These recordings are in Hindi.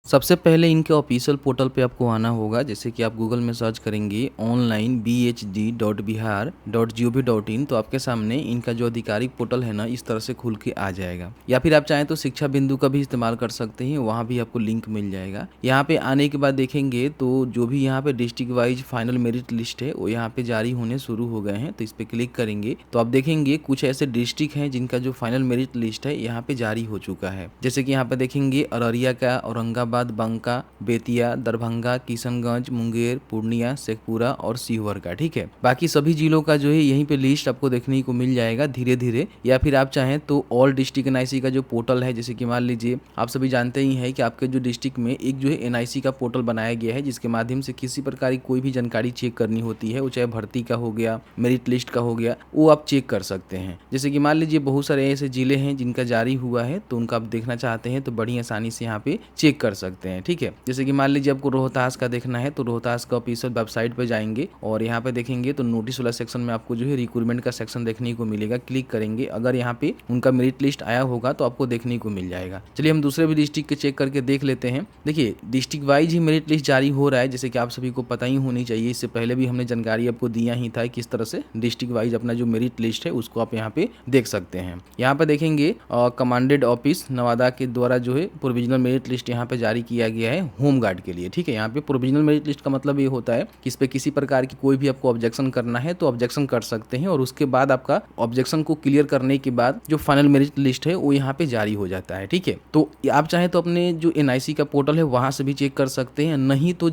सबसे पहले इनके ऑफिशियल पोर्टल पे आपको आना होगा। जैसे कि आप गूगल में सर्च करेंगे ऑनलाइन bhd.bihar.gov.in तो आपके सामने इनका जो आधिकारिक पोर्टल है ना इस तरह से खुल के आ जाएगा। या फिर आप चाहें तो शिक्षा बिंदु का भी इस्तेमाल कर सकते हैं, वहाँ भी आपको लिंक मिल जाएगा। यहाँ पे आने के बाद देखेंगे तो जो भी यहाँ पे district wise final merit list है वो यहाँ पे जारी होने शुरू हो गए हैं। तो इस पर क्लिक करेंगे तो आप देखेंगे कुछ ऐसे डिस्ट्रिक्ट हैं जिनका जो फाइनल मेरिट लिस्ट है यहाँ पे जारी हो चुका है। जैसे कि यहाँ पे देखेंगे अररिया का, औरंगाबाद, बांका, बेतिया, दरभंगा, किशनगंज, मुंगेर, पूर्णिया, शेखपुरा और सीहोर का। ठीक है, बाकी सभी जिलों का जो है यहीं पे लिस्ट आपको देखने को मिल जाएगा धीरे धीरे। या फिर आप चाहें तो ऑल डिस्ट्रिक्ट एनआईसी का जो पोर्टल है, जैसे कि मान लीजिए आप सभी जानते ही हैं कि आपके जो डिस्ट्रिक्ट में एक जो है एनआईसी का पोर्टल बनाया गया है, जिसके माध्यम से किसी प्रकार की कोई भी जानकारी चेक करनी होती है, वो चाहे भर्ती का हो गया, मेरिट लिस्ट का हो गया, वो आप चेक कर सकते हैं। जैसे कि मान लीजिए बहुत सारे ऐसे जिले हैं जिनका जारी हुआ है, तो उनका आप देखना चाहते हैं तो बड़ी आसानी से यहाँ पे चेक कर सकते हैं। ठीक है, जैसे कि मान लीजिए आपको रोहतास का देखना है तो रोहतास का ऑफिशियल वेबसाइट पे जाएंगे और यहाँ पे देखेंगे तो नोटिस वाला सेक्शन में आपको जो है रिक्रूटमेंट का सेक्शन देखने को मिलेगा। क्लिक करेंगे, अगर यहाँ पे उनका मेरिट लिस्ट आया होगा तो आपको देखने को मिल जाएगा। चलिए हम दूसरे भी डिस्ट्रिक्ट के चेक करके देख लेते हैं। देखिए डिस्ट्रिक्ट वाइज ही मेरिट लिस्ट जारी हो रहा है, जैसे कि आप सभी को पता ही होनी चाहिए। इससे पहले भी हमने जानकारी आपको दिया ही था किस तरह से डिस्ट्रिक्ट वाइज अपना जो मेरिट लिस्ट है उसको आप यहाँ पे देख सकते हैं। यहाँ पे देखेंगे कमांडेड ऑफिस नवादा के द्वारा जो है प्रोविजनल मेरिट लिस्ट यहाँ पे जारी किया गया है होमगार्ड के लिए। ठीक है, यहाँ पे प्रोविजनल मेरिट लिस्ट का मतलब ये होता है कि इस पे किसी प्रकार की कोई भी आपको ऑब्जेक्शन करना है तो ऑब्जेक्शन कर सकते हैं, और उसके बाद आपका ऑब्जेक्शन को क्लियर करने के बाद जो फाइनल मेरिट लिस्ट है वो यहाँ पे जारी हो जाता है। ठीक है, तो आप चाहें तो अपने जो एनआईसी का पोर्टल है वहां से भी चेक कर सकते हैं, नहीं तो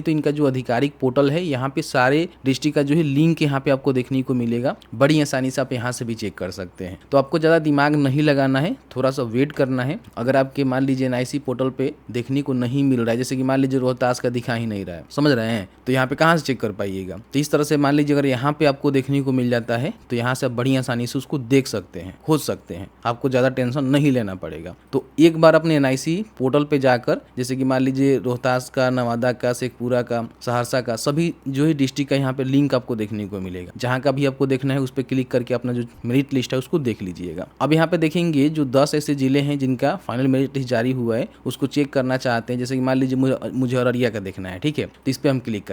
इनका जो आधिकारिक पोर्टल है यहाँ पे सारे डिस्ट्रिक्ट का जो है लिंक यहाँ पे आपको देखने को मिलेगा। बड़ी आसानी से आप यहाँ से भी चेक कर सकते हैं। तो आपको ज्यादा दिमाग नहीं लगाना है, थोड़ा सा वेट करना है। अगर आपके मान लीजिए एनआईसी पोर्टल पे देखने को नहीं मिल रहा है, जैसे कि मान लीजिए रोहतास का दिखा ही नहीं रहा है, समझ रहे हैं, तो यहाँ पे कहाँ से चेक कर पाइएगा। तो इस तरह से मान लीजिए अगर यहाँ पे आपको देखने को मिल जाता है तो यहाँ से आप बड़ी आसानी से उसको देख सकते हैं, खोज सकते हैं, आपको ज्यादा टेंशन नहीं लेना पड़ेगा। तो एक बार अपने एनआईसी पोर्टल पे जाकर, जैसे कि मान लीजिए रोहतास का, नवादा का, शेखपुरा का, सहरसा का, सभी जो है डिस्ट्रिक्ट का यहाँ पे लिंक आपको देखने को मिलेगा। जहाँ का भी आपको देखना है उस पर क्लिक करके अपना जो मेरिट लिस्ट है उसको देख लीजिएगा। अब यहाँ पे देखेंगे जो 10 ऐसे जिले हैं जिनका फाइनल मेरिट लिस्ट जारी हुआ है उसको चेक करना चाहते हैं। जैसे कि मान लीजिए मुझे अररिया का देखना है। ठीक है, तो इस पे हम क्लिक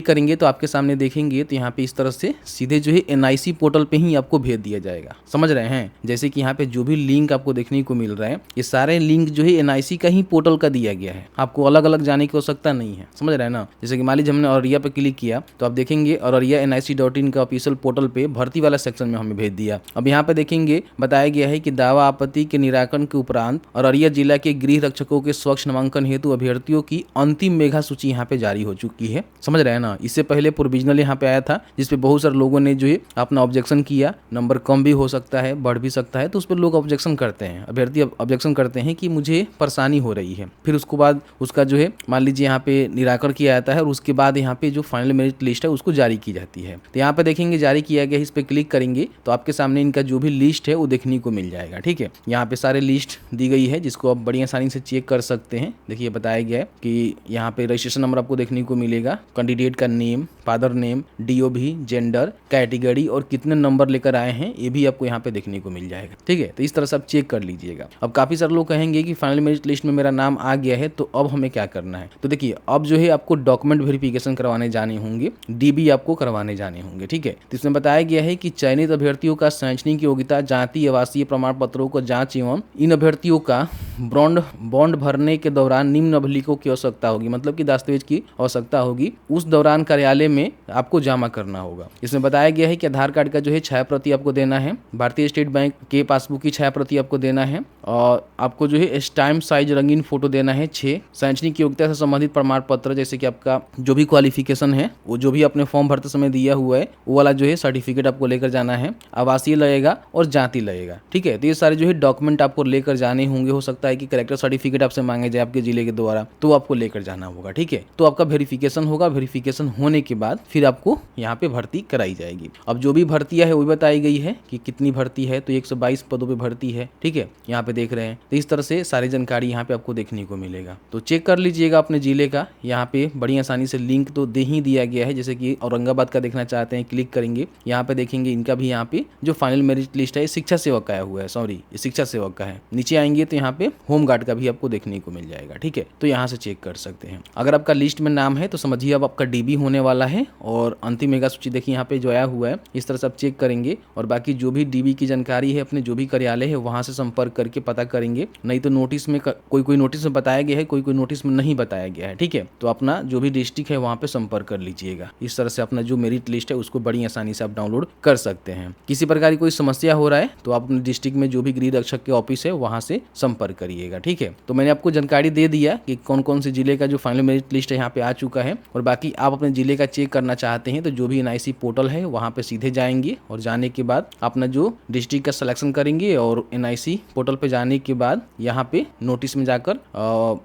करेंगे तो आपके सामने देखेंगे तो यहाँ पे इस तरह से सीधे जो है एनआईसी पोर्टल पे ही आपको भेज दिया जाएगा। समझ रहे हैं, जैसे कि यहाँ पे जो भी लिंक आपको देखने को मिल रहा है ये सारे लिंक जो है एनआईसी का ही पोर्टल का दिया गया है, आपको अलग अलग जाने की आवश्यकता नहीं है। समझ रहे हैं ना। जैसे कि मान लीजिए हमने अररिया पे क्लिक किया तो आप देखेंगे अररिया NIC.in का ऑफिशियल पोर्टल पे भर्ती वाला सेक्शन में हमें भेज दिया। अब यहाँ पे देखेंगे बताया गया है कि दावा आपत्ति के निराकरण के उपरांत अररिया जिला के गृह रक्षकों के स्वच्छ नामांकन हेतु अभ्यर्थियों की अंतिम मेगा सूची यहाँ पे जारी हो चुकी है। समझ रहे हैं ना। इससे पहले प्रोविजनल यहाँ पे आया था जिसपे बहुत सारे लोगों ने जो है अपना ऑब्जेक्शन किया। नंबर कम भी हो सकता है, बढ़ भी सकता है, तो उस पर लोग ऑब्जेक्शन करते हैं, अभ्यर्थी ऑब्जेक्शन करते हैं कि मुझे परेशानी हो रही है। फिर उसके बाद उसका जो है मान लीजिए यहाँ पे निराकरण किया जाता है और उसके बाद यहाँ पे जो फाइनल मेरिट लिस्ट है उसको जारी की जाती है। तो यहाँ पे देखेंगे जारी किया गया, इस पे क्लिक करेंगे तो आपके सामने इनका जो भी लिस्ट है वो देखने को मिल जाएगा। ठीक है, यहाँ पे सारे लिस्ट दी गई है जिसको आप बड़ी आसानी से चेक कर सकते हैं। देखिए बताया गया है कि यहाँ पे रजिस्ट्रेशन नंबर आपको देखने को मिलेगा, कैंडिडेट का name, father name, DOB, gender, category और कितने नंबर लेकर आए हैं ये भी आपको यहाँ पे देखने को मिल जाएगा। ठीक है, तो इस तरह से आप चेक कर लीजिएगा। अब काफी सारे लोग कहेंगे कि फाइनल मेरिट लिस्ट में मेरा नाम आ गया है तो अब हमें क्या करना है। तो देखिए अब जो है आपको डॉक्यूमेंट वेरिफिकेशन करवाने जाने होंगे, DB आपको करवाने जाने होंगे। ठीक है, तो इसमें बताया गया है कि चयनित अभ्यर्थियों का शैक्षणिक योग्यता, जाति, आवासीय प्रमाण पत्रों को जांच एवं इन अभ्यर्थियों का बॉन्ड भरने के दौरान निम्न अभिलेखों की आवश्यकता होगी, मतलब कि दस्तावेज की आवश्यकता होगी, उस दौरान कार्यालय में आपको जमा करना होगा। इसमें बताया गया है कि आधार कार्ड का जो है छाया प्रति आपको देना है, भारतीय स्टेट बैंक के पासबुक की छाया प्रति आपको देना है और आपको जो है स्टैम्प साइज रंगीन फोटो देना है 6। शैक्षणिक योग्यता से संबंधित प्रमाण पत्र, जैसे कि आपका जो भी क्वालिफिकेशन है वो जो भी अपने फॉर्म भरते समय दिया हुआ है वो वाला जो है सर्टिफिकेट आपको लेकर जाना है। आवासीय लगेगा और जाति लगेगा। ठीक है, तो ये सारे जो है डॉक्यूमेंट आपको लेकर जाने होंगे। हो सकता है कि कैरेक्टर सर्टिफिकेट आपसे मांगे जाए आपके जिले के द्वारा, तो आपको लेकर जाना होगा। ठीक है, तो आपका वेरिफिकेशन होगा, वेरिफिकेशन होने के बाद फिर आपको यहाँ पे भर्ती कराई जाएगी। अब जो भी भर्तियां है वो बताई गई है कि कितनी भर्ती है, तो 122 पदों पे भर्ती है। ठीक है, यहाँ पे देख रहे हैं, तो इस तरह से सारी जानकारी यहाँ पे आपको देखने को मिलेगा। तो चेक कर लीजिएगा अपने जिले का, यहाँ पे बड़ी आसानी से लिंक तो दे ही दिया गया है। जैसे कि औरंगाबाद का देखना चाहते हैं, क्लिक करेंगे, यहाँ पे देखेंगे इनका भी यहाँ पे जो फाइनल मेरिट लिस्ट है शिक्षा सेवक का आया हुआ है, सॉरी ये शिक्षा सेवक का है। नीचे आएंगे तो यहाँ पे होमगार्ड का भी आपको आपको देखने को मिल जाएगा। ठीक है, तो यहाँ से चेक कर सकते हैं। अगर आपका लिस्ट में नाम है तो समझिए अब आपका डीबी होने वाला है। और अंतिम मेगा सूची देखिए यहाँ पे जो आया हुआ है, इस तरह से आप चेक करेंगे। और बाकी जो भी डीबी की जानकारी है अपने जो भी कार्यालय है वहाँ से संपर्क करके पता करेंगे। नहीं तो नोटिस में कोई नोटिस में बताया गया है, कोई नोटिस में नहीं बताया गया है। ठीक है, तो अपना जो भी डिस्ट्रिक्ट है वहाँ पे संपर्क कर लीजिएगा। इस तरह से अपना जो मेरिट लिस्ट है उसको बड़ी आसानी से आप डाउनलोड कर सकते हैं। किसी प्रकार की कोई समस्या हो रहा है तो आप अपने डिस्ट्रिक्ट में जो भी गृह रक्षक के ऑफिस है वहाँ से संपर्क करिएगा। ठीक है, तो मैंने आपको जानकारी दे दिया कि कौन कौन से जिले का जो फाइनल मेरिट लिस्ट है यहाँ पे आ चुका है। और बाकी आप अपने जिले का चेक करना चाहते हैं तो जो भी एनआईसी पोर्टल है वहाँ पे सीधे जाएंगे और जाने के बाद अपना जो डिस्ट्रिक्ट का सिलेक्शन करेंगे और एनआईसी पोर्टल पे जाने के बाद यहाँ पे नोटिस में जाकर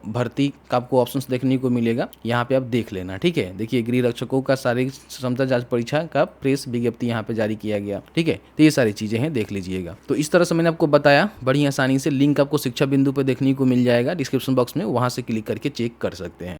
भर्ती का आपको ऑप्शंस देखने को मिलेगा। यहाँ पे आप देख लेना। ठीक है, देखिए गृह रक्षकों का शारीरिक क्षमता जांच परीक्षा का प्रेस विज्ञप्ति यहाँ पे जारी किया गया। ठीक है, तो ये सारी चीजें हैं, देख लीजिएगा। तो इस तरह से मैंने आपको बताया, बड़ी आसानी से लिंक आपको शिक्षा बिंदु पे देखने को मिल जाएगा डिस्क्रिप्शन बॉक्स में, वहां से क्लिक करके चेक कर सकते हैं।